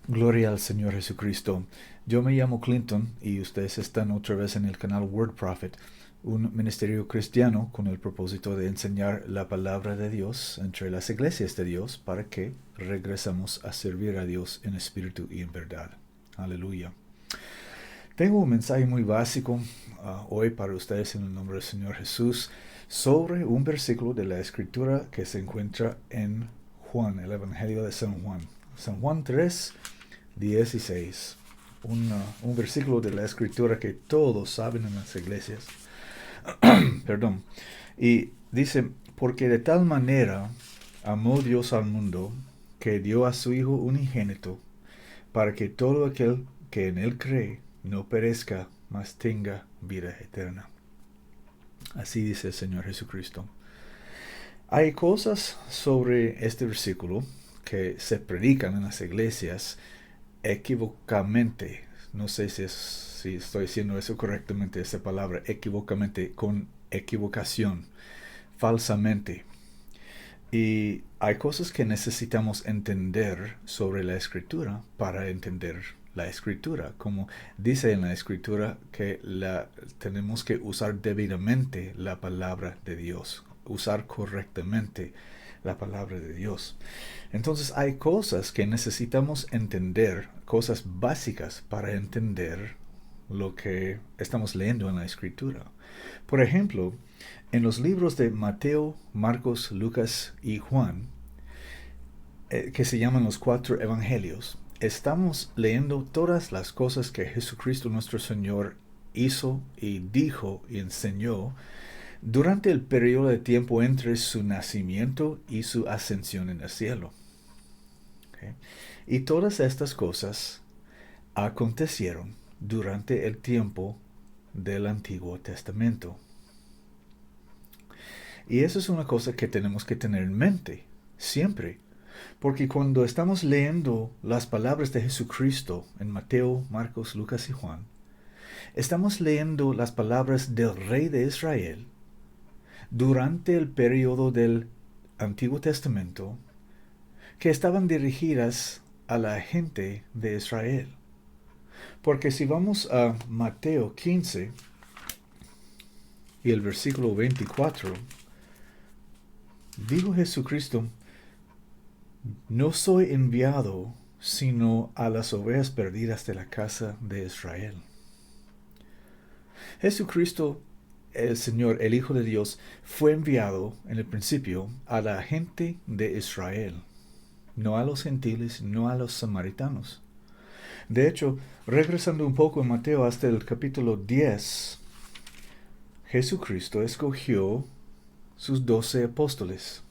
Gloria al Señor Jesucristo. Yo me llamo Clinton y ustedes están otra vez en el canal Word Prophet, un ministerio cristiano con el propósito de enseñar la palabra de Dios entre las iglesias de Dios para que regresemos a servir a Dios en espíritu y en verdad. Aleluya. Tengo un mensaje muy básico hoy para ustedes en el nombre del Señor Jesús sobre un versículo de la Escritura que se encuentra en Juan, el Evangelio de San Juan. San Juan 3:16. Un versículo de la Escritura que todos saben en las iglesias. Perdón. Y dice, porque de tal manera amó Dios al mundo que dio a su Hijo unigénito para que todo aquel que en él cree no perezca, mas tenga vida eterna. Así dice el Señor Jesucristo. Hay cosas sobre este versículo que se predican en las iglesias equivocamente. No sé si estoy diciendo eso correctamente, esa palabra, equivocamente, con equivocación, falsamente. Y hay cosas que necesitamos entender sobre la Escritura para entender la Escritura. Como dice en la Escritura que tenemos que usar debidamente la palabra de Dios, usar correctamente la palabra de Dios. Entonces hay cosas que necesitamos entender, cosas básicas para entender lo que estamos leyendo en la Escritura. Por ejemplo, en los libros de Mateo, Marcos, Lucas y Juan, que se llaman los 4 evangelios, estamos leyendo todas las cosas que Jesucristo nuestro Señor hizo y dijo y enseñó durante el periodo de tiempo entre su nacimiento y su ascensión en el cielo. ¿Okay? Y todas estas cosas acontecieron durante el tiempo del Antiguo Testamento. Y eso es una cosa que tenemos que tener en mente siempre. Porque cuando estamos leyendo las palabras de Jesucristo en Mateo, Marcos, Lucas y Juan, estamos leyendo las palabras del Rey de Israel durante el periodo del Antiguo Testamento que estaban dirigidas a la gente de Israel. Porque si vamos a Mateo 15 y el versículo 24, dijo Jesucristo, no soy enviado sino a las ovejas perdidas de la casa de Israel. Jesucristo, el Señor, el Hijo de Dios, fue enviado en el principio a la gente de Israel, no a los gentiles, no a los samaritanos. De hecho, regresando un poco en Mateo hasta el capítulo 10, Jesucristo escogió sus 12 apóstoles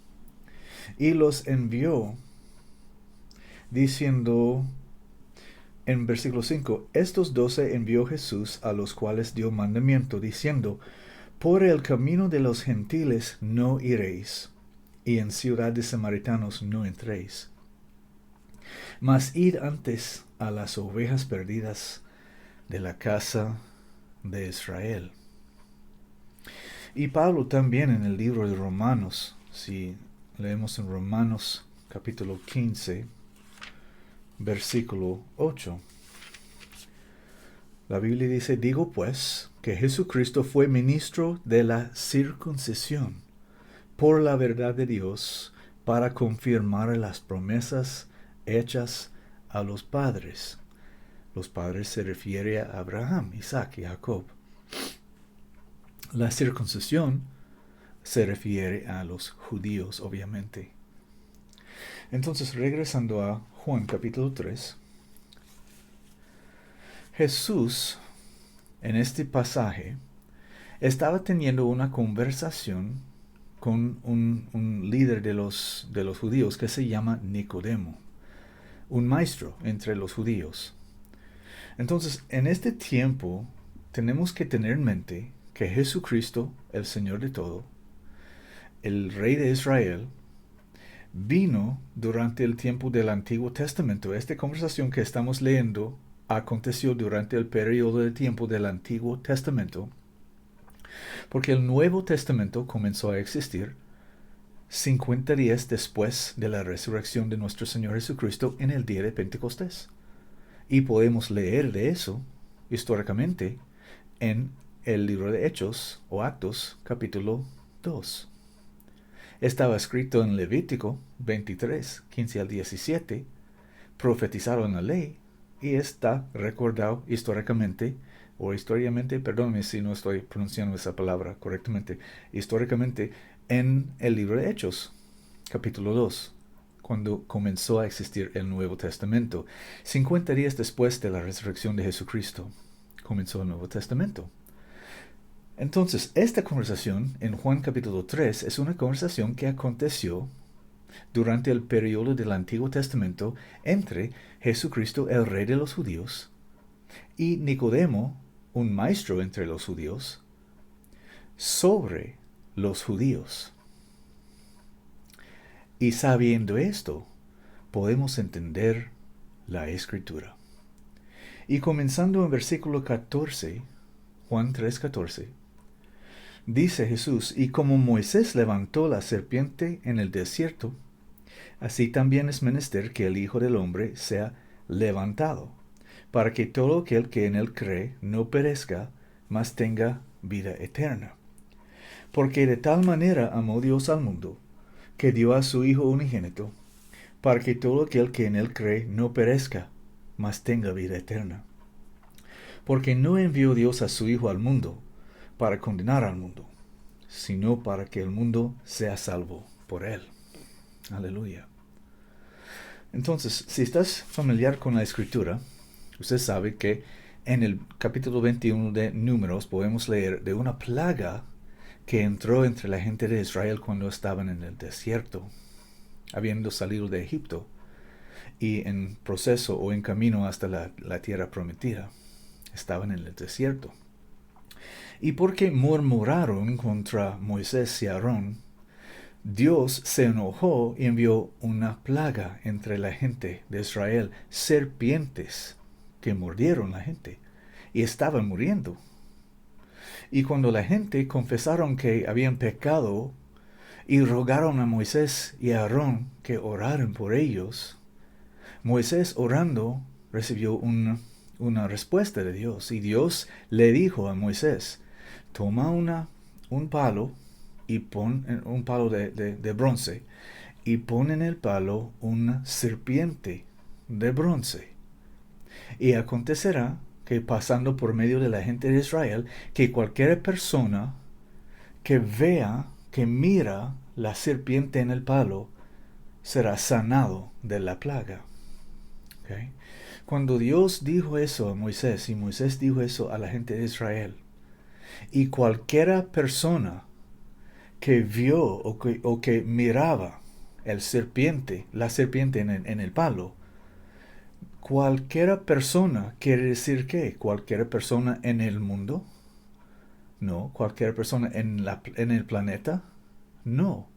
y los envió diciendo en versículo 5, estos 12 envió Jesús a los cuales dio mandamiento diciendo, por el camino de los gentiles no iréis, y en ciudad de samaritanos no entréis. Mas id antes a las ovejas perdidas de la casa de Israel. Y Pablo también en el libro de Romanos, si leemos en Romanos capítulo 15, versículo 8. La Biblia dice, digo pues que Jesucristo fue ministro de la circuncisión por la verdad de Dios para confirmar las promesas hechas a los padres. Los padres se refiere a Abraham, Isaac y Jacob. La circuncisión se refiere a los judíos, obviamente. Entonces, regresando a Juan capítulo 3, Jesús, en este pasaje, estaba teniendo una conversación con un líder de los judíos que se llama Nicodemo, un maestro entre los judíos. Entonces, en este tiempo, tenemos que tener en mente que Jesucristo, el Señor de todo, el Rey de Israel, vino durante el tiempo del Antiguo Testamento. Esta conversación que estamos leyendo aconteció durante el periodo de tiempo del Antiguo Testamento, porque el Nuevo Testamento comenzó a existir 50 días después de la resurrección de nuestro Señor Jesucristo en el día de Pentecostés. Y podemos leer de eso históricamente en el libro de Hechos o Actos, capítulo 2. Estaba escrito en Levítico 23, 15 al 17, profetizaron la ley, y está recordado históricamente, perdónenme si no estoy pronunciando esa palabra correctamente, históricamente en el libro de Hechos, capítulo 2, cuando comenzó a existir el Nuevo Testamento. 50 días después de la resurrección de Jesucristo, comenzó el Nuevo Testamento. Entonces, esta conversación en Juan capítulo 3 es una conversación que aconteció durante el periodo del Antiguo Testamento entre Jesucristo, el Rey de los Judíos, y Nicodemo, un maestro entre los judíos, sobre los judíos. Y sabiendo esto, podemos entender la Escritura. Y comenzando en versículo 14, Juan 3:14, dice Jesús: y como Moisés levantó la serpiente en el desierto, así también es menester que el Hijo del Hombre sea levantado, para que todo aquel que en él cree no perezca, mas tenga vida eterna. Porque de tal manera amó Dios al mundo, que dio a su Hijo unigénito, para que todo aquel que en él cree no perezca, mas tenga vida eterna. Porque no envió Dios a su Hijo al mundo para condenar al mundo, sino para que el mundo sea salvo por él. Aleluya. Entonces, si estás familiar con la Escritura, usted sabe que en el capítulo 21 de Números podemos leer de una plaga que entró entre la gente de Israel cuando estaban en el desierto, habiendo salido de Egipto y en proceso o en camino hasta la tierra prometida. Estaban en el desierto. Y porque murmuraron contra Moisés y Aarón, Dios se enojó y envió una plaga entre la gente de Israel, serpientes que mordieron la gente y estaban muriendo. Y cuando la gente confesaron que habían pecado y rogaron a Moisés y a Aarón que oraran por ellos, Moisés orando recibió una respuesta de Dios. Y Dios le dijo a Moisés: toma un palo y pon un palo de bronce y pon en el palo una serpiente de bronce. Y acontecerá que pasando por medio de la gente de Israel, que cualquier persona que vea, que mira la serpiente en el palo, será sanado de la plaga. ¿Okay? Cuando Dios dijo eso a Moisés, y Moisés dijo eso a la gente de Israel, y cualquiera persona que vio o que miraba la serpiente en el palo, cualquiera persona quiere decir ¿qué? ¿Cualquier persona en el mundo? No. ¿Cualquier persona en el planeta? No.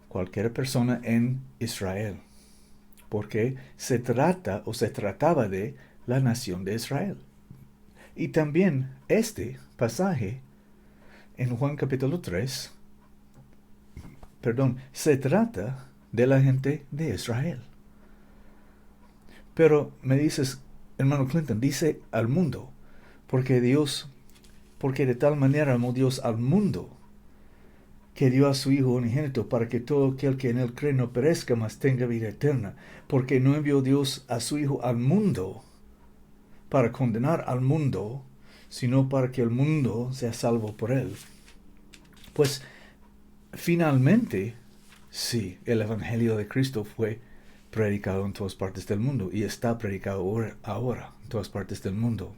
Cualquier persona en Israel. Porque se trataba de la nación de Israel. Y también este pasaje en Juan capítulo 3, se trata de la gente de Israel. Pero me dices, hermano Clinton, dice al mundo, porque de tal manera amó Dios al mundo, que dio a su Hijo unigénito, para que todo aquel que en él cree no perezca, mas tenga vida eterna. Porque no envió Dios a su Hijo al mundo para condenar al mundo, sino para que el mundo sea salvo por él. Pues finalmente, sí, el Evangelio de Cristo fue predicado en todas partes del mundo y está predicado ahora en todas partes del mundo.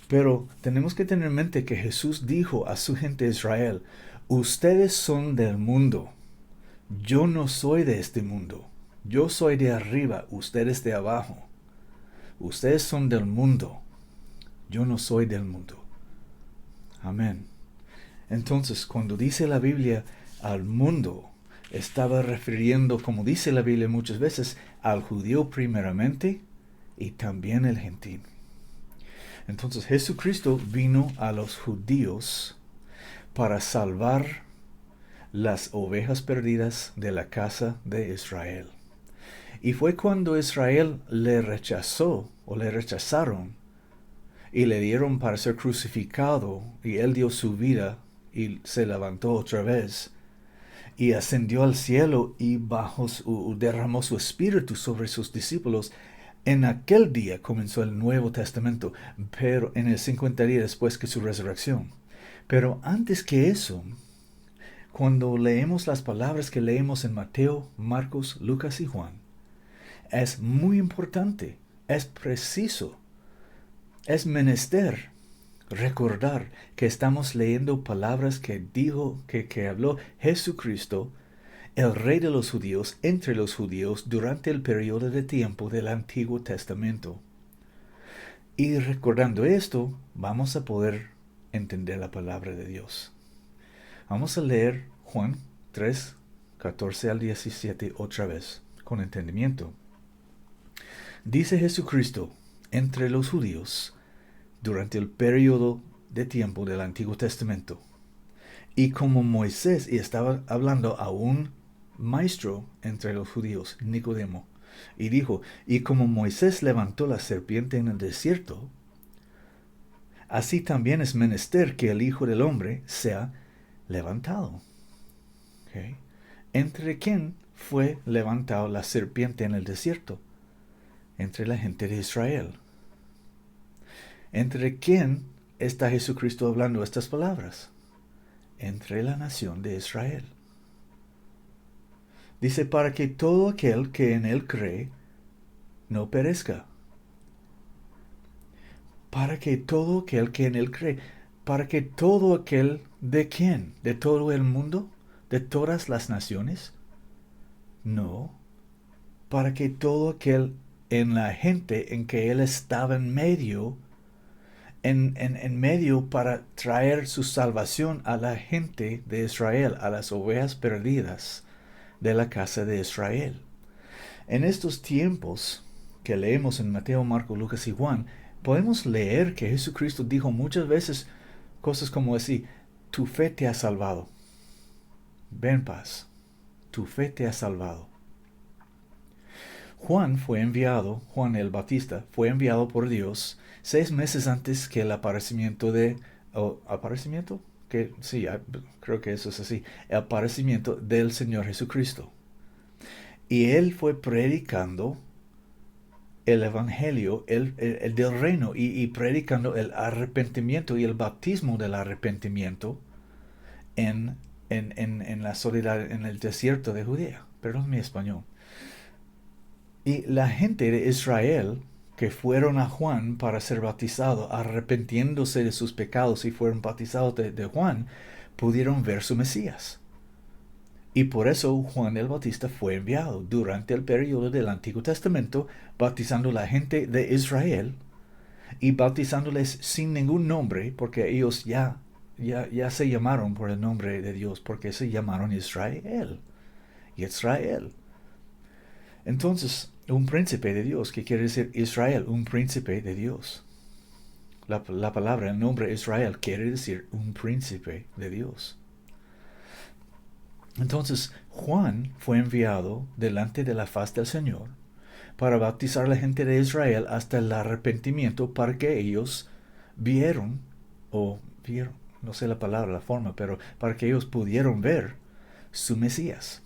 Pero tenemos que tener en mente que Jesús dijo a su gente de Israel: ustedes son del mundo, yo no soy de este mundo, yo soy de arriba, ustedes de abajo. Ustedes son del mundo, yo no soy del mundo. Amén. Entonces, cuando dice la Biblia al mundo, estaba refiriendo, como dice la Biblia muchas veces, al judío primeramente y también el gentil. Entonces Jesucristo vino a los judíos para salvar las ovejas perdidas de la casa de Israel. Y fue cuando Israel le rechazó o le rechazaron y le dieron para ser crucificado y él dio su vida y se levantó otra vez y ascendió al cielo y derramó su espíritu sobre sus discípulos. En aquel día comenzó el Nuevo Testamento, pero en el 50 días después que su resurrección. Pero antes que eso, cuando leemos las palabras que leemos en Mateo, Marcos, Lucas y Juan, es muy importante, es preciso, es menester recordar que estamos leyendo palabras que dijo, que habló Jesucristo, el Rey de los judíos, entre los judíos durante el periodo de tiempo del Antiguo Testamento. Y recordando esto, vamos a poder entender la palabra de Dios. Vamos a leer Juan 3, 14 al 17 otra vez, con entendimiento. Dice Jesucristo, entre los judíos, durante el periodo de tiempo del Antiguo Testamento. Y como Moisés, y estaba hablando a un maestro entre los judíos, Nicodemo, y dijo, y como Moisés levantó la serpiente en el desierto, así también es menester que el Hijo del Hombre sea levantado. ¿Okay? ¿Entre quién fue levantado la serpiente en el desierto? Entre la gente de Israel. ¿Entre quién está Jesucristo hablando estas palabras? Entre la nación de Israel. Dice, para que todo aquel que en él cree no perezca. Para que todo aquel que en él cree, para que todo aquel, ¿de quién? ¿De todo el mundo? ¿De todas las naciones? No. Para que todo aquel en la gente en que él estaba en medio, en medio para traer su salvación a la gente de Israel, a las ovejas perdidas de la casa de Israel. En estos tiempos que leemos en Mateo, Marcos, Lucas y Juan, podemos leer que Jesucristo dijo muchas veces cosas como así, tu fe te ha salvado. Ven paz, tu fe te ha salvado. Juan el Bautista, fue enviado por Dios 6 meses antes que el aparecimiento ¿aparecimiento? Sí, creo que eso es así. El aparecimiento del Señor Jesucristo. Y él fue predicando el evangelio, el del reino, y predicando el arrepentimiento y el bautismo del arrepentimiento en la soledad, en el desierto de Judea. Perdón mi español. Y la gente de Israel que fueron a Juan para ser bautizados, arrepintiéndose de sus pecados y fueron bautizados de Juan, pudieron ver su Mesías. Y por eso Juan el Bautista fue enviado durante el periodo del Antiguo Testamento, bautizando a la gente de Israel y bautizándoles sin ningún nombre, porque ellos ya se llamaron por el nombre de Dios, porque se llamaron Israel. Entonces, un príncipe de Dios, ¿qué quiere decir Israel? Un príncipe de Dios. La palabra, el nombre Israel, quiere decir un príncipe de Dios. Entonces, Juan fue enviado delante de la faz del Señor para bautizar a la gente de Israel hasta el arrepentimiento para que ellos vieron, no sé la palabra, la forma, pero para que ellos pudieron ver su Mesías.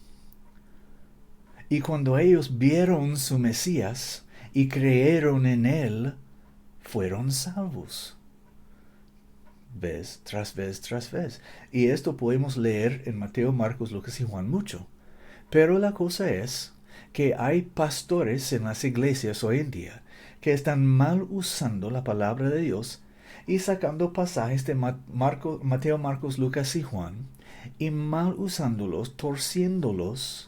Y cuando ellos vieron su Mesías y creyeron en él, fueron salvos. Vez tras vez tras vez. Y esto podemos leer en Mateo, Marcos, Lucas y Juan mucho. Pero la cosa es que hay pastores en las iglesias hoy en día que están mal usando la palabra de Dios y sacando pasajes de Mateo, Marcos, Lucas y Juan y mal usándolos, torciéndolos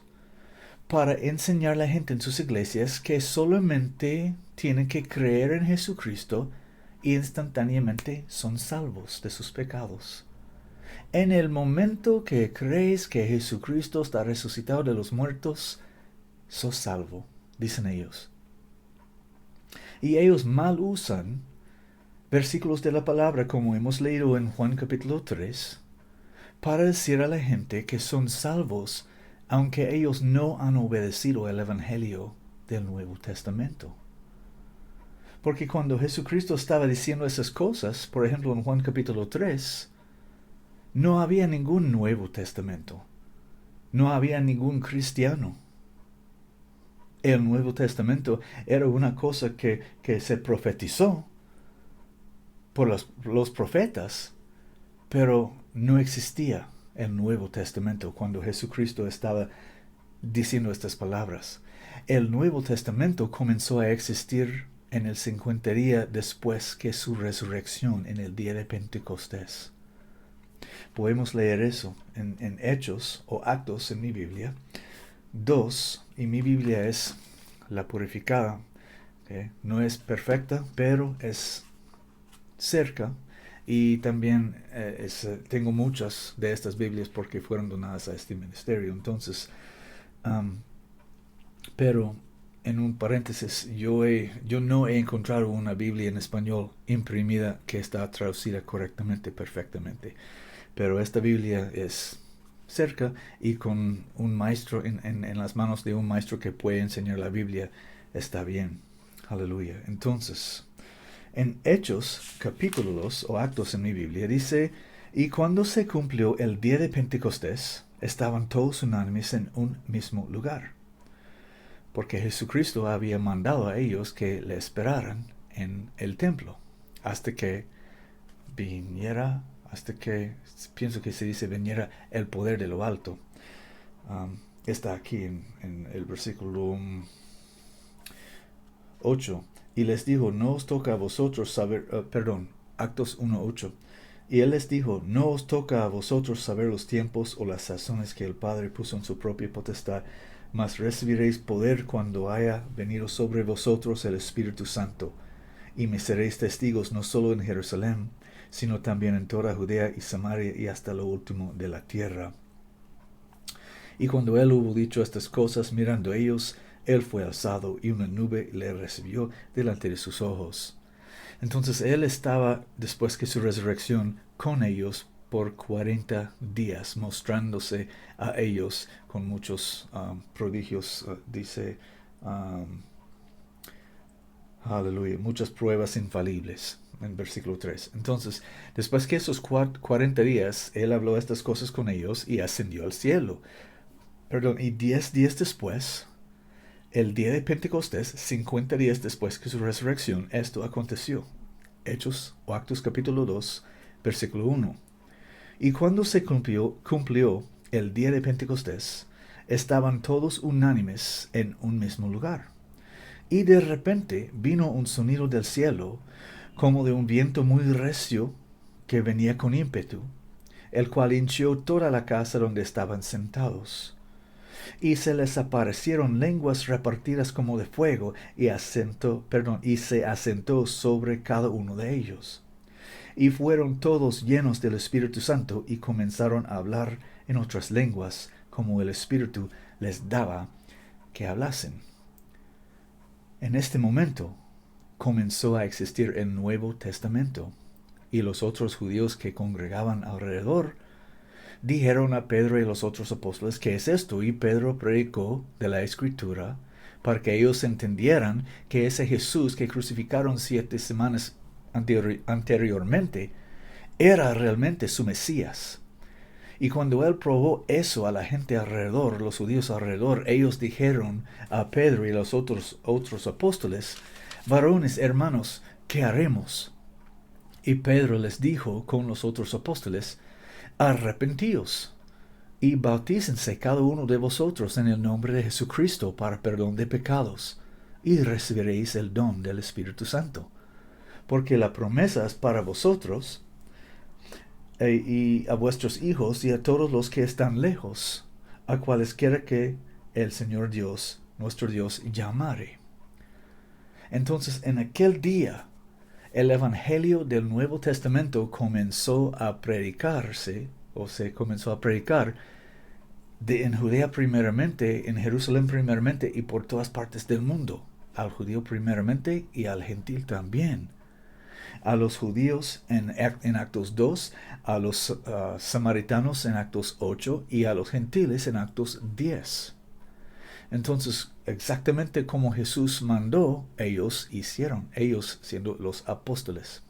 para enseñar a la gente en sus iglesias que solamente tienen que creer en Jesucristo y instantáneamente son salvos de sus pecados. En el momento que crees que Jesucristo está resucitado de los muertos, sos salvo, dicen ellos. Y ellos mal usan versículos de la palabra, como hemos leído en Juan capítulo 3, para decir a la gente que son salvos, aunque ellos no han obedecido el evangelio del Nuevo Testamento. Porque cuando Jesucristo estaba diciendo esas cosas, por ejemplo en Juan capítulo 3, no había ningún Nuevo Testamento. No había ningún cristiano. El Nuevo Testamento era una cosa que se profetizó por los profetas, pero no existía el Nuevo Testamento cuando Jesucristo estaba diciendo estas palabras. El Nuevo Testamento comenzó a existir en el 50 días después que su resurrección, en el día de Pentecostés. Podemos leer eso en Hechos o Actos en mi Biblia 2, y mi Biblia es la purificada. ¿Okay? No es perfecta, pero es cerca. Y también tengo muchas de estas Biblias porque fueron donadas a este ministerio. Entonces, pero en un paréntesis, yo no he encontrado una Biblia en español imprimida que está traducida correctamente, perfectamente. Pero esta Biblia es cerca y con un maestro en las manos de un maestro que puede enseñar la Biblia, está bien. Aleluya. Entonces, en Hechos, capítulo 2, o Actos en mi Biblia, dice, y cuando se cumplió el día de Pentecostés, estaban todos unánimes en un mismo lugar. Porque Jesucristo había mandado a ellos que le esperaran en el templo, hasta que viniera, pienso que se dice, viniera el poder de lo alto. Está aquí en el versículo 8. Y les dijo, no os toca a vosotros saber, Actos 1:8. Y él les dijo, no os toca a vosotros saber los tiempos o las sazones que el Padre puso en su propia potestad, mas recibiréis poder cuando haya venido sobre vosotros el Espíritu Santo, y me seréis testigos no solo en Jerusalén, sino también en toda Judea y Samaria y hasta lo último de la tierra. Y cuando él hubo dicho estas cosas, mirando ellos, él fue alzado, y una nube le recibió delante de sus ojos. Entonces él estaba, después que su resurrección, con ellos por 40 días, mostrándose a ellos con muchos prodigios, dice, aleluya, muchas pruebas infalibles, en versículo 3. Entonces, después que esos 40 días, él habló estas cosas con ellos y ascendió al cielo. Y 10 días después, el día de Pentecostés, 50 días después que su resurrección, esto aconteció. Hechos o Actos capítulo 2, versículo 1. Y cuando se cumplió el día de Pentecostés, estaban todos unánimes en un mismo lugar. Y de repente vino un sonido del cielo, como de un viento muy recio que venía con ímpetu, el cual hinchió toda la casa donde estaban sentados. Y se les aparecieron lenguas repartidas como de fuego, y se asentó sobre cada uno de ellos. Y fueron todos llenos del Espíritu Santo, y comenzaron a hablar en otras lenguas, como el Espíritu les daba que hablasen. En este momento comenzó a existir el Nuevo Testamento, y los otros judíos que congregaban alrededor dijeron a Pedro y los otros apóstoles, ¿qué es esto? Y Pedro predicó de la Escritura para que ellos entendieran que ese Jesús que crucificaron 7 semanas anteriormente era realmente su Mesías. Y cuando él probó eso a la gente alrededor, los judíos alrededor, ellos dijeron a Pedro y los otros apóstoles, varones, hermanos, ¿qué haremos? Y Pedro les dijo con los otros apóstoles, arrepentíos y bautícense cada uno de vosotros en el nombre de Jesucristo para perdón de pecados, y recibiréis el don del Espíritu Santo. Porque la promesa es para vosotros y a vuestros hijos y a todos los que están lejos, a cualesquiera que el Señor Dios, nuestro Dios, llamare. Entonces, en aquel día, el Evangelio del Nuevo Testamento comenzó a predicarse, o se comenzó a predicar en Judea primeramente, en Jerusalén primeramente y por todas partes del mundo, al judío primeramente y al gentil también. A los judíos en Actos 2, a los samaritanos en Actos 8 y a los gentiles en Actos 10. Entonces, exactamente como Jesús mandó, ellos hicieron. Ellos, siendo los apóstoles,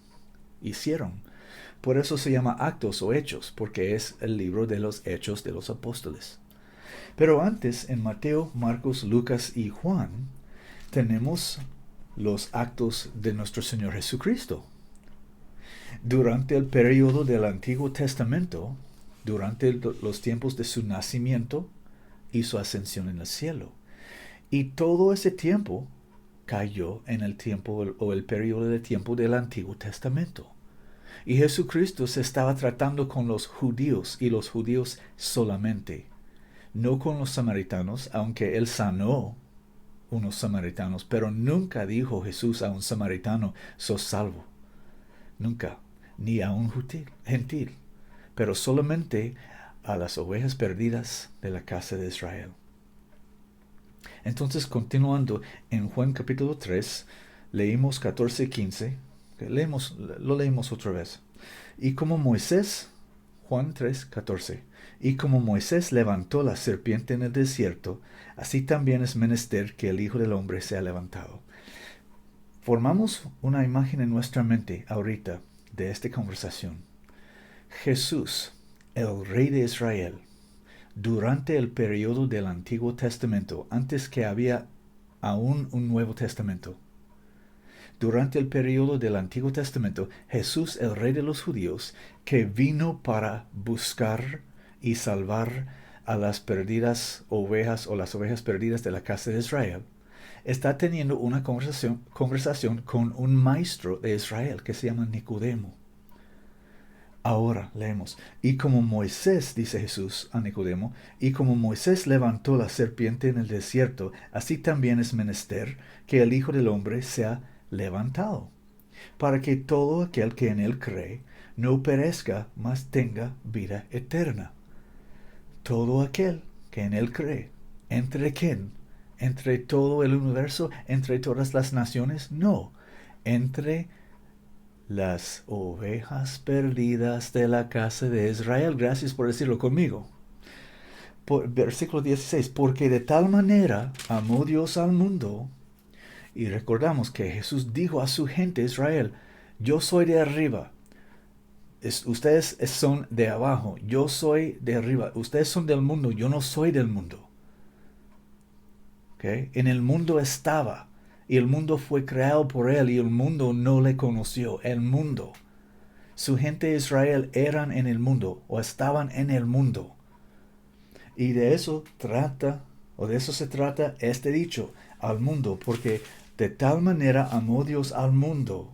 hicieron. Por eso se llama Actos o Hechos, porque es el libro de los Hechos de los Apóstoles. Pero antes, en Mateo, Marcos, Lucas y Juan, tenemos los actos de nuestro Señor Jesucristo. Durante el periodo del Antiguo Testamento, durante los tiempos de su nacimiento y su ascensión en el cielo. Y todo ese tiempo cayó en el tiempo o el periodo de tiempo del Antiguo Testamento. Y Jesucristo se estaba tratando con los judíos y los judíos solamente, no con los samaritanos, aunque él sanó unos samaritanos, pero nunca dijo Jesús a un samaritano, sos salvo. Nunca, ni a un gentil, pero solamente a las ovejas perdidas de la casa de Israel. Entonces, continuando en Juan capítulo 3, leímos 14 y 15, lo leímos otra vez. Y como Moisés, Juan 3, 14, y como Moisés levantó la serpiente en el desierto, así también es menester que el Hijo del Hombre sea levantado. Formamos una imagen en nuestra mente ahorita de esta conversación. Jesús, el Rey de Israel, durante el periodo del Antiguo Testamento, antes que había aún un Nuevo Testamento, durante el periodo del Antiguo Testamento, Jesús, el Rey de los judíos, que vino para buscar y salvar a las perdidas ovejas o las ovejas perdidas de la casa de Israel, está teniendo una conversación con un maestro de Israel que se llama Nicodemo. Ahora leemos, y como Moisés, dice Jesús a Nicodemo, y como Moisés levantó la serpiente en el desierto, así también es menester que el Hijo del Hombre sea levantado, para que todo aquel que en él cree no perezca, mas tenga vida eterna. Todo aquel que en él cree. ¿Entre quién? ¿Entre todo el universo? ¿Entre todas las naciones? No. Entre las ovejas perdidas de la casa de Israel. Gracias por decirlo conmigo. Versículo 16. Porque de tal manera amó Dios al mundo. Y recordamos que Jesús dijo a su gente Israel, yo soy de arriba. Ustedes son de abajo. Yo soy de arriba. Ustedes son del mundo. Yo no soy del mundo. ¿Okay? En el mundo estaba. Y el mundo fue creado por él. Y el mundo no le conoció. El mundo. Su gente de Israel eran en el mundo. O estaban en el mundo. Y de eso se trata este dicho. Al mundo. Porque de tal manera amó Dios al mundo,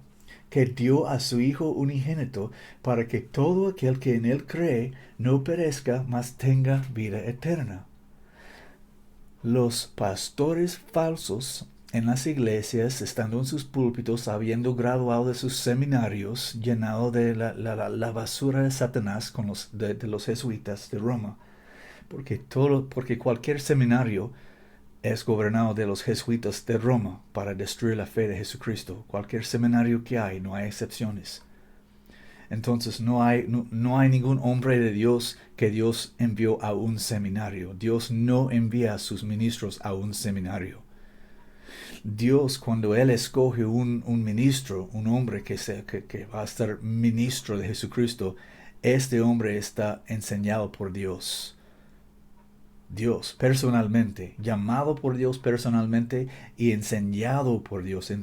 que dio a su Hijo unigénito, para que todo aquel que en él cree no perezca, mas tenga vida eterna. Los pastores falsos en las iglesias, estando en sus púlpitos, habiendo graduado de sus seminarios, llenado de la basura de Satanás de los jesuitas de Roma, porque cualquier seminario es gobernado de los jesuitas de Roma para destruir la fe de Jesucristo. Cualquier seminario que hay, no hay excepciones. Entonces no hay ningún hombre de Dios que Dios envió a un seminario. Dios no envía a sus ministros a un seminario. Dios, cuando Él escoge un ministro, un hombre que va a ser ministro de Jesucristo, este hombre está enseñado por Dios. Dios personalmente, llamado por Dios personalmente y enseñado por Dios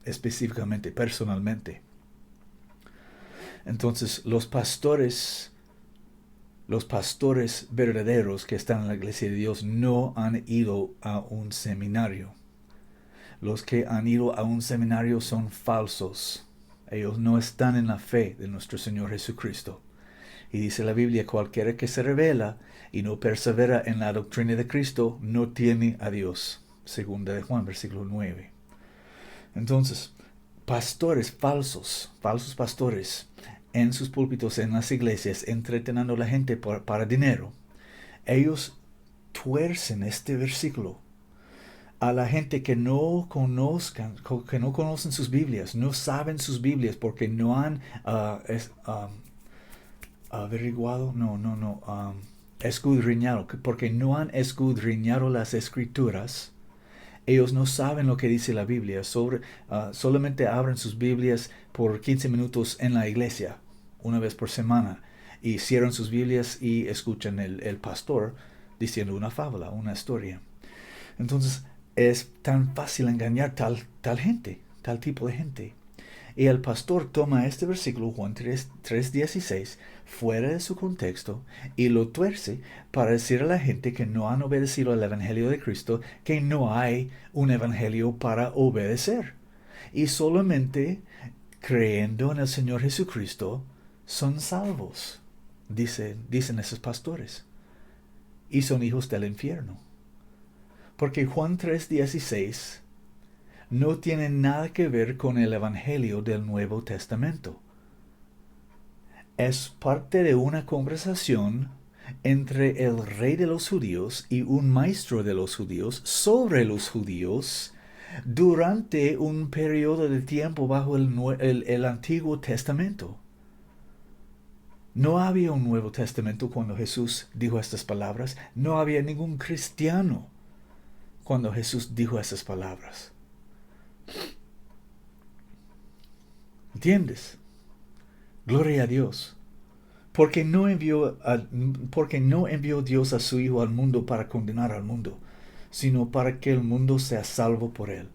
específicamente, personalmente. Entonces, los pastores verdaderos que están en la iglesia de Dios no han ido a un seminario. Los que han ido a un seminario son falsos. Ellos no están en la fe de nuestro Señor Jesucristo. Y dice la Biblia, cualquiera que se revela y no persevera en la doctrina de Cristo, no tiene a Dios. Segunda de Juan, versículo 9. Entonces, pastores falsos pastores, en sus púlpitos, en las iglesias, entreteniendo a la gente para dinero, ellos tuercen este versículo a la gente que no conocen sus Biblias, no saben sus Biblias porque no han averiguado, escudriñado, porque no han escudriñado las escrituras. Ellos no saben lo que dice la Biblia. Solamente abren sus Biblias por 15 minutos en la iglesia, una vez por semana, y cierran sus Biblias y escuchan el pastor diciendo una fábula, una historia. Entonces es tan fácil engañar tal gente, tal tipo de gente. Y el pastor toma este versículo, Juan 3:16, fuera de su contexto y lo tuerce para decir a la gente que no han obedecido al Evangelio de Cristo, que no hay un Evangelio para obedecer. Y solamente creyendo en el Señor Jesucristo son salvos, dicen esos pastores. Y son hijos del infierno. Porque Juan 3:16 no tiene nada que ver con el Evangelio del Nuevo Testamento. Es parte de una conversación entre el rey de los judíos y un maestro de los judíos sobre los judíos durante un periodo de tiempo bajo el Antiguo Testamento. No había un Nuevo Testamento cuando Jesús dijo estas palabras. No había ningún cristiano cuando Jesús dijo estas palabras. ¿Entiendes? Gloria a Dios. Porque no envió Dios a su Hijo al mundo para condenar al mundo, sino para que el mundo sea salvo por él.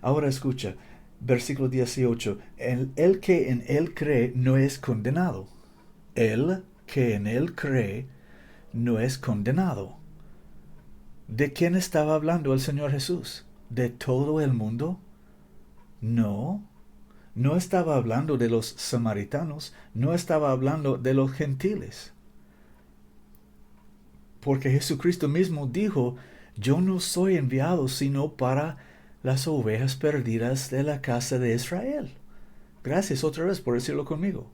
Ahora escucha, versículo 18. El que en él cree no es condenado. El que en él cree no es condenado. ¿De quién estaba hablando el Señor Jesús? ¿De todo el mundo? No. No estaba hablando de los samaritanos, no estaba hablando de los gentiles. Porque Jesucristo mismo dijo, yo no soy enviado sino para las ovejas perdidas de la casa de Israel. Gracias otra vez por decirlo conmigo.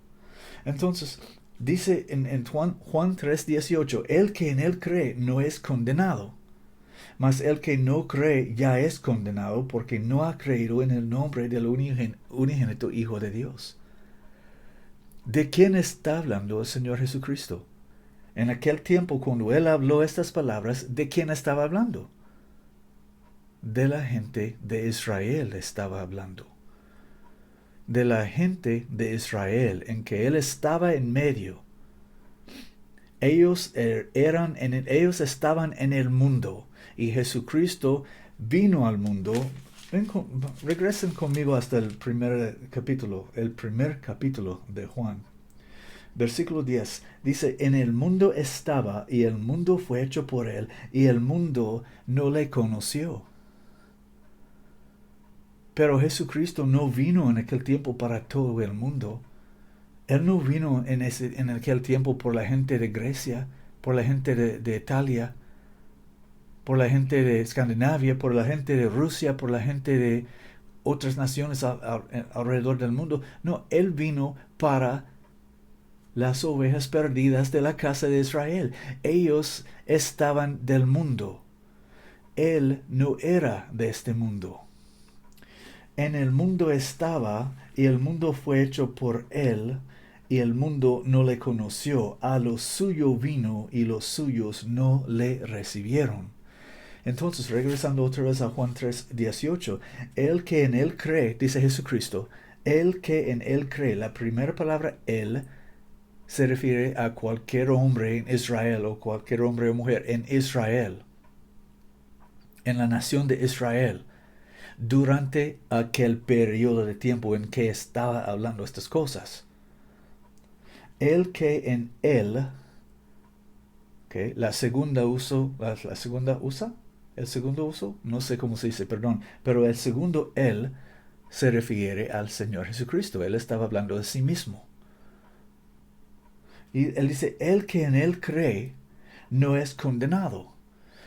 Entonces, dice en Juan 3:18, el que en él cree no es condenado. Mas el que no cree ya es condenado porque no ha creído en el nombre del unigénito Hijo de Dios. ¿De quién está hablando el Señor Jesucristo? En aquel tiempo, cuando Él habló estas palabras, ¿de quién estaba hablando? De la gente de Israel estaba hablando. De la gente de Israel en que Él estaba en medio. Ellos estaban en el mundo. Y Jesucristo vino al mundo. Regresen conmigo hasta el primer capítulo de Juan. Versículo 10 dice, en el mundo estaba y el mundo fue hecho por él y el mundo no le conoció. Pero Jesucristo no vino en aquel tiempo para todo el mundo. Él no vino en aquel tiempo por la gente de Grecia, por la gente de Italia, por la gente de Escandinavia, por la gente de Rusia, por la gente de otras naciones alrededor del mundo. No, Él vino para las ovejas perdidas de la casa de Israel. Ellos estaban del mundo. Él no era de este mundo. En el mundo estaba, y el mundo fue hecho por Él, y el mundo no le conoció. A lo suyo vino, y los suyos no le recibieron. Entonces, regresando otra vez a Juan 3:18, el que en él cree, dice Jesucristo, el que en él cree, la primera palabra él se refiere a cualquier hombre en Israel o cualquier hombre o mujer en Israel, en la nación de Israel, durante aquel periodo de tiempo en que estaba hablando estas cosas. El que en él, okay, el segundo uso, no sé cómo se dice, perdón, pero el segundo él se refiere al Señor Jesucristo. Él estaba hablando de sí mismo. Y él dice, el que en él cree no es condenado.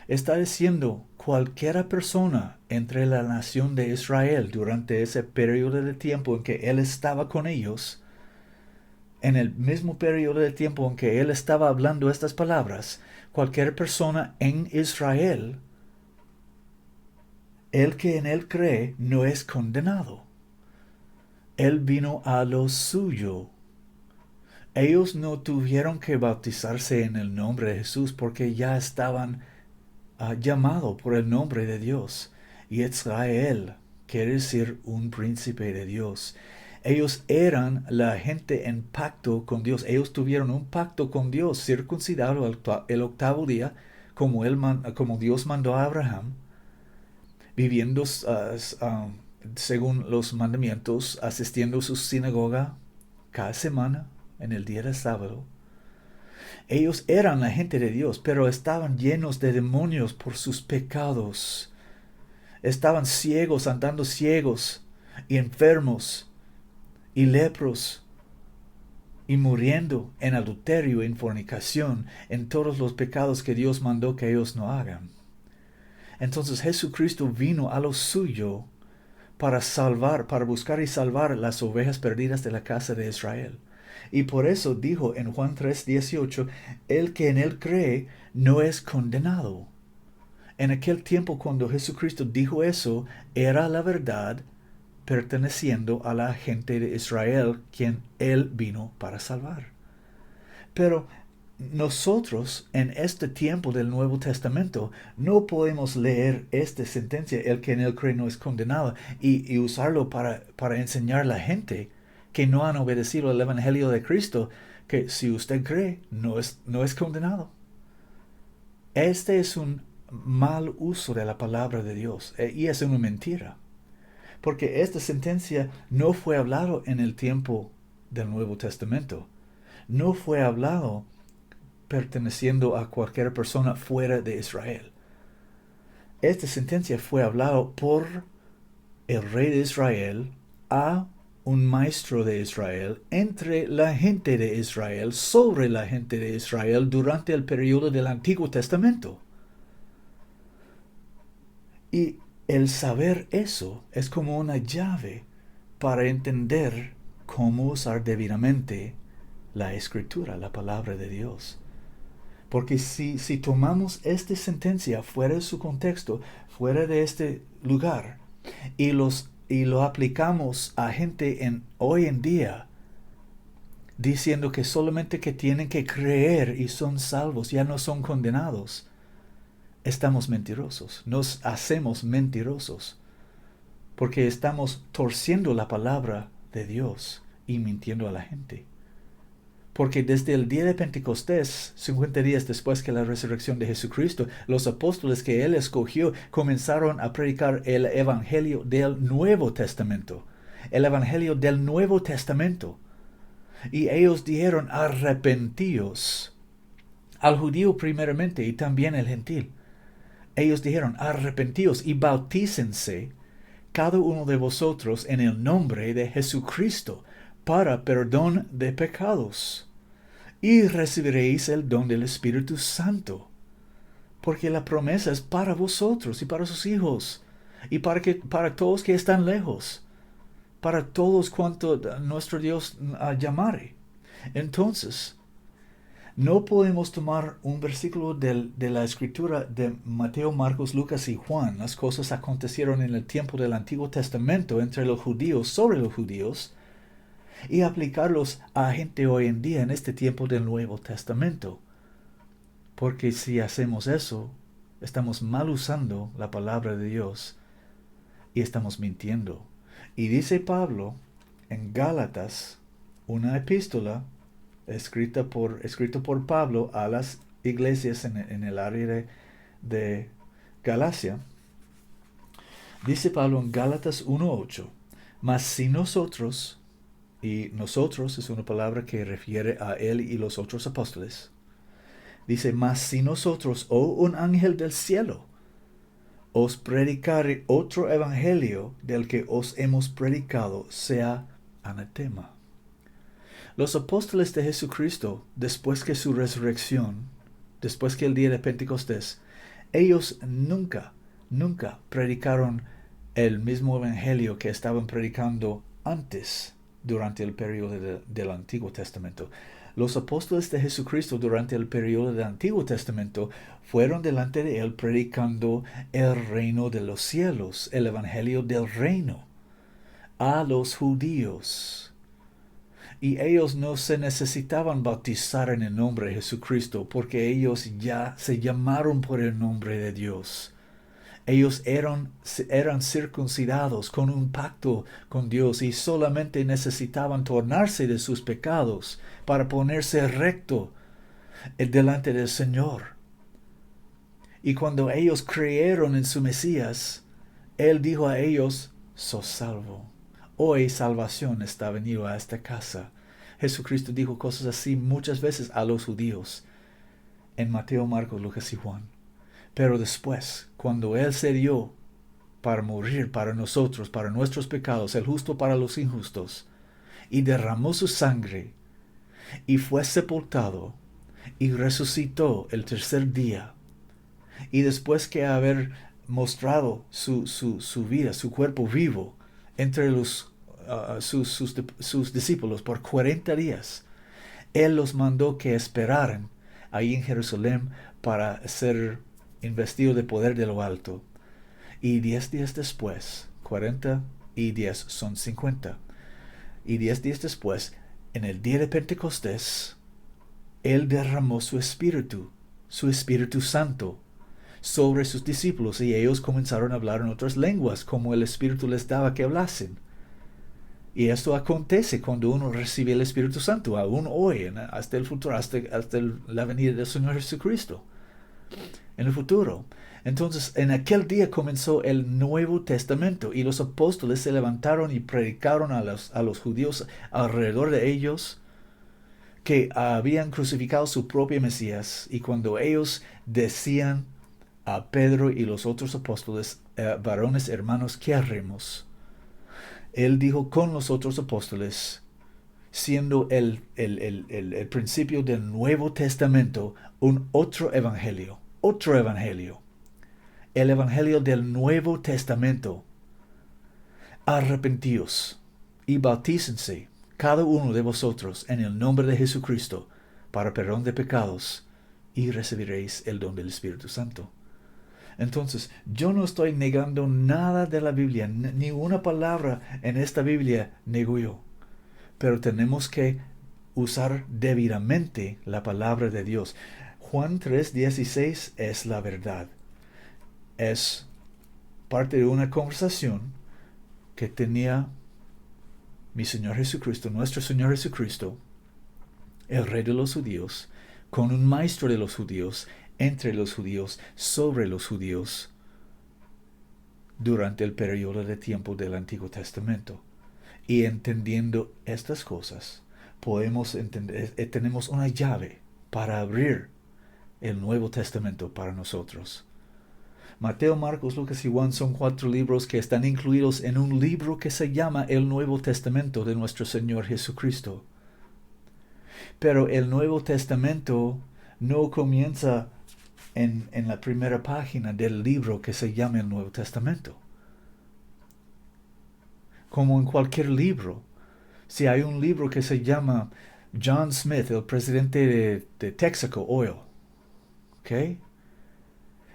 Está diciendo cualquiera persona entre la nación de Israel durante ese periodo de tiempo en que él estaba con ellos, en el mismo periodo de tiempo en que él estaba hablando estas palabras, cualquier persona en Israel, el que en él cree no es condenado. Él vino a lo suyo Ellos no tuvieron que bautizarse en el nombre de Jesús porque ya estaban llamados por el nombre de Dios. Y Israel quiere decir un príncipe de Dios. Ellos eran la gente en pacto con Dios. Ellos tuvieron un pacto con Dios, circuncidado el octavo día, como Dios mandó a Abraham, viviendo según los mandamientos, asistiendo a su sinagoga cada semana en el día del sábado. Ellos eran la gente de Dios, pero estaban llenos de demonios por sus pecados. Estaban ciegos, andando ciegos, y enfermos, y lepros, y muriendo en adulterio, en fornicación, en todos los pecados que Dios mandó que ellos no hagan. Entonces Jesucristo vino a lo suyo para salvar, para buscar y salvar las ovejas perdidas de la casa de Israel. Y por eso dijo en Juan 3:18, el que en él cree no es condenado. En aquel tiempo cuando Jesucristo dijo eso, era la verdad perteneciendo a la gente de Israel, quien él vino para salvar. Pero nosotros, en este tiempo del Nuevo Testamento, no podemos leer esta sentencia, el que en él cree no es condenado, y usarlo para enseñar a la gente que no han obedecido al Evangelio de Cristo, que si usted cree, no es condenado. Este es un mal uso de la palabra de Dios, y es una mentira. Porque esta sentencia no fue hablado en el tiempo del Nuevo Testamento. No fue hablado perteneciendo a cualquier persona fuera de Israel. Esta sentencia fue hablado por el rey de Israel a un maestro de Israel, entre la gente de Israel, sobre la gente de Israel durante el periodo del Antiguo Testamento. Y el saber eso es como una llave para entender cómo usar debidamente la Escritura, la palabra de Dios. Porque si tomamos esta sentencia fuera de su contexto, fuera de este lugar, y lo aplicamos a gente hoy en día, diciendo que solamente que tienen que creer y son salvos, ya no son condenados, estamos mentirosos, nos hacemos mentirosos, porque estamos torciendo la palabra de Dios y mintiendo a la gente. Porque desde el día de Pentecostés, 50 días después que la resurrección de Jesucristo, los apóstoles que él escogió comenzaron a predicar el Evangelio del Nuevo Testamento. El Evangelio del Nuevo Testamento. Y ellos dijeron, arrepentíos. Al judío primeramente y también al gentil. Ellos dijeron, arrepentíos y bautícense cada uno de vosotros en el nombre de Jesucristo para perdón de pecados, y recibiréis el don del Espíritu Santo, porque la promesa es para vosotros y para sus hijos, y para todos que están lejos, para todos cuanto nuestro Dios llamare. Entonces, no podemos tomar un versículo de la Escritura de Mateo, Marcos, Lucas y Juan. Las cosas acontecieron en el tiempo del Antiguo Testamento entre los judíos, sobre los judíos, y aplicarlos a gente hoy en día en este tiempo del Nuevo Testamento. Porque si hacemos eso, estamos mal usando la palabra de Dios y estamos mintiendo. Y dice Pablo en Gálatas, una epístola escrito por Pablo a las iglesias en el área de Galacia. Dice Pablo en Gálatas 1:8, mas si nosotros, y nosotros es una palabra que refiere a él y los otros apóstoles, dice, mas si nosotros o un ángel del cielo os predicare otro evangelio del que os hemos predicado, sea anatema. Los apóstoles de Jesucristo, después que su resurrección, después que el día de Pentecostés, ellos nunca predicaron el mismo evangelio que estaban predicando antes, durante el periodo del Antiguo Testamento. Los apóstoles de Jesucristo durante el periodo del Antiguo Testamento fueron delante de él predicando el reino de los cielos, el evangelio del reino, a los judíos. Y ellos no se necesitaban bautizar en el nombre de Jesucristo porque ellos ya se llamaron por el nombre de Dios. Ellos eran circuncidados con un pacto con Dios y solamente necesitaban tornarse de sus pecados para ponerse recto delante del Señor. Y cuando ellos creyeron en su Mesías, Él dijo a ellos, sos salvo. Hoy salvación está venido a esta casa. Jesucristo dijo cosas así muchas veces a los judíos en Mateo, Marcos, Lucas y Juan. Pero después, cuando Él se dio para morir para nosotros, para nuestros pecados, el justo para los injustos, y derramó su sangre, y fue sepultado, y resucitó el tercer día, y después que haber mostrado su vida, su cuerpo vivo, entre sus discípulos por 40 días, Él los mandó que esperaran ahí en Jerusalén para ser investido de poder de lo alto. Y 10 días después, 40 y 10 son 50. Y 10 días después, en el día de Pentecostés, Él derramó su Espíritu Santo, sobre sus discípulos, y ellos comenzaron a hablar en otras lenguas, como el Espíritu les daba que hablasen. Y esto acontece cuando uno recibe el Espíritu Santo, aún hoy, hasta el futuro, hasta la venida del Señor Jesucristo. En el futuro. Entonces, en aquel día comenzó el Nuevo Testamento, y los apóstoles se levantaron y predicaron a los judíos alrededor de ellos que habían crucificado su propio Mesías. Y cuando ellos decían a Pedro y los otros apóstoles, varones hermanos, ¿qué haremos? Él dijo con los otros apóstoles, siendo el principio del Nuevo Testamento, un otro evangelio, el evangelio del Nuevo Testamento. Arrepentíos y bautícense cada uno de vosotros en el nombre de Jesucristo para perdón de pecados, y recibiréis el don del Espíritu Santo. Entonces, yo no estoy negando nada de la Biblia, ni una palabra en esta Biblia nego yo. Pero tenemos que usar debidamente la palabra de Dios. Juan 3:16 es la verdad. Es parte de una conversación que tenía mi Señor Jesucristo, nuestro Señor Jesucristo, el Rey de los judíos, con un maestro de los judíos, entre los judíos, sobre los judíos, durante el periodo de tiempo del Antiguo Testamento. Y entendiendo estas cosas, podemos entender, tenemos una llave para abrir el Nuevo Testamento para nosotros. Mateo, Marcos, Lucas y Juan son 4 libros que están incluidos en un libro que se llama el Nuevo Testamento de nuestro Señor Jesucristo. Pero el Nuevo Testamento no comienza en la primera página del libro que se llama el Nuevo Testamento. Como en cualquier libro, si hay un libro que se llama John Smith, el presidente de Texaco Oil, ¿ok?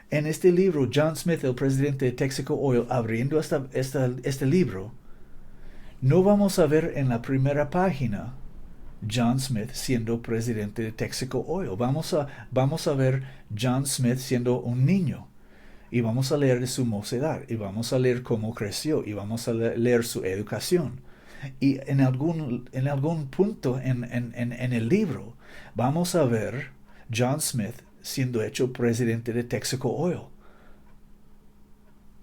En este libro, John Smith, el presidente de Texaco Oil, abriendo este libro, no vamos a ver en la primera página John Smith siendo presidente de Texaco Oil. Vamos a ver John Smith siendo un niño, y vamos a leer de su mocedad, y vamos a leer cómo creció, y vamos a leer su educación. Y en algún punto en el libro vamos a ver John Smith siendo hecho presidente de Texaco Oil.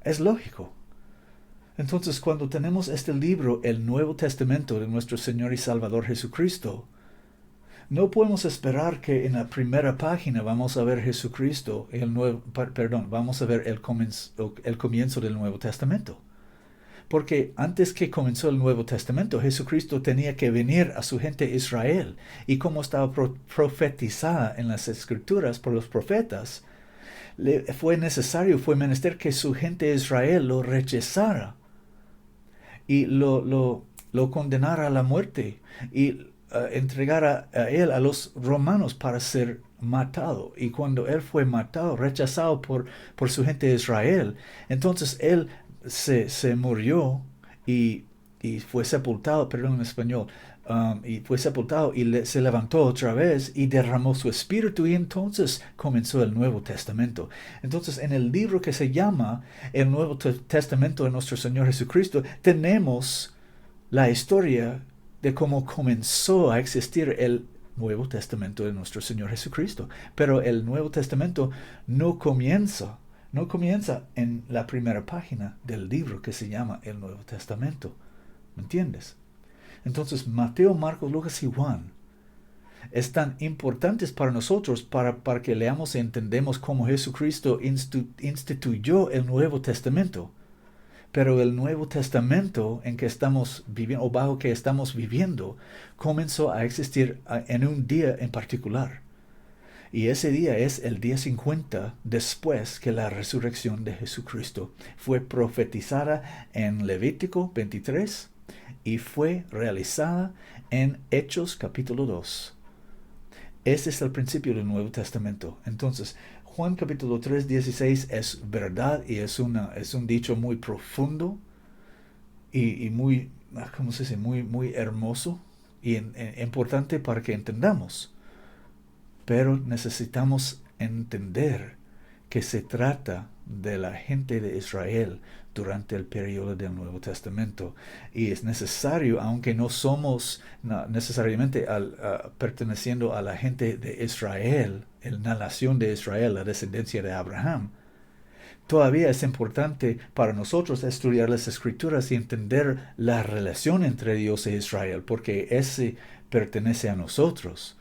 Es lógico. Entonces, cuando tenemos este libro, el Nuevo Testamento de nuestro Señor y Salvador Jesucristo, no podemos esperar que en la primera página vamos a ver Jesucristo, vamos a ver el comienzo del Nuevo Testamento. Porque antes que comenzó el Nuevo Testamento, Jesucristo tenía que venir a su gente Israel. Y como estaba profetizada en las Escrituras por los profetas, fue menester que su gente Israel lo rechazara y lo condenara a la muerte y entregara a él a los romanos para ser matado. Y cuando él fue matado, rechazado por su gente de Israel, entonces él se murió y fue sepultado, perdón en español, y fue sepultado y se levantó otra vez y derramó su espíritu y entonces comenzó el Nuevo Testamento. Entonces en el libro que se llama el Nuevo Testamento de nuestro Señor Jesucristo tenemos la historia de cómo comenzó a existir el Nuevo Testamento de nuestro Señor Jesucristo. Pero el Nuevo Testamento no comienza en la primera página del libro que se llama el Nuevo Testamento. ¿Me entiendes? Entonces, Mateo, Marcos, Lucas y Juan es tan importantes para nosotros para que leamos y entendemos cómo Jesucristo instituyó el Nuevo Testamento. Pero el Nuevo Testamento en que estamos viviendo, o bajo que estamos viviendo, comenzó a existir en un día en particular. Y ese día es el día 50 después que la resurrección de Jesucristo fue profetizada en Levítico 23 y fue realizada en Hechos capítulo 2. Ese es el principio del Nuevo Testamento. Entonces, Juan capítulo 3, 16 es verdad y es un dicho muy profundo y muy, ¿cómo se dice? Muy hermoso y importante para que entendamos. Pero necesitamos entender que se trata de la gente de Israel durante el periodo del Nuevo Testamento. Y es necesario, aunque no somos necesariamente perteneciendo a la gente de Israel, la nación de Israel, la descendencia de Abraham, todavía es importante para nosotros estudiar las Escrituras y entender la relación entre Dios e Israel, porque ese pertenece a nosotros.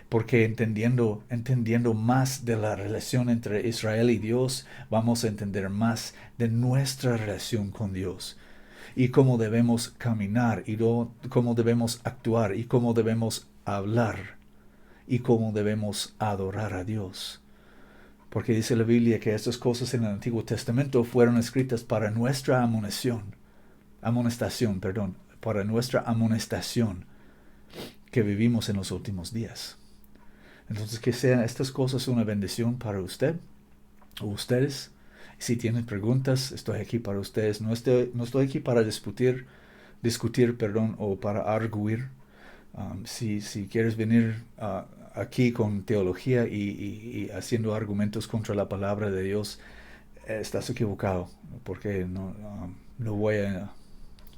Porque entendiendo más de la relación entre Israel y Dios, vamos a entender más de nuestra relación con Dios. Y cómo debemos caminar, y cómo debemos actuar, y cómo debemos hablar, y cómo debemos adorar a Dios. Porque dice la Biblia que estas cosas en el Antiguo Testamento fueron escritas para nuestra para nuestra amonestación que vivimos en los últimos días. Entonces, que sean estas cosas una bendición para usted o ustedes. Si tienen preguntas, estoy aquí para ustedes. No estoy aquí para discutir, o para arguir. Si quieres venir aquí con teología y haciendo argumentos contra la palabra de Dios, estás equivocado, porque no voy a,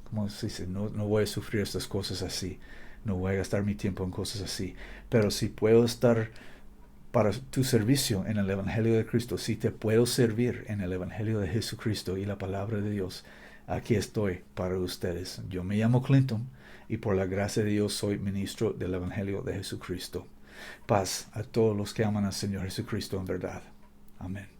¿cómo se dice? No voy a sufrir estas cosas así. No voy a gastar mi tiempo en cosas así. Pero si puedo estar para tu servicio en el Evangelio de Cristo, si te puedo servir en el Evangelio de Jesucristo y la palabra de Dios, aquí estoy para ustedes. Yo me llamo Clinton y por la gracia de Dios soy ministro del Evangelio de Jesucristo. Paz a todos los que aman al Señor Jesucristo en verdad. Amén.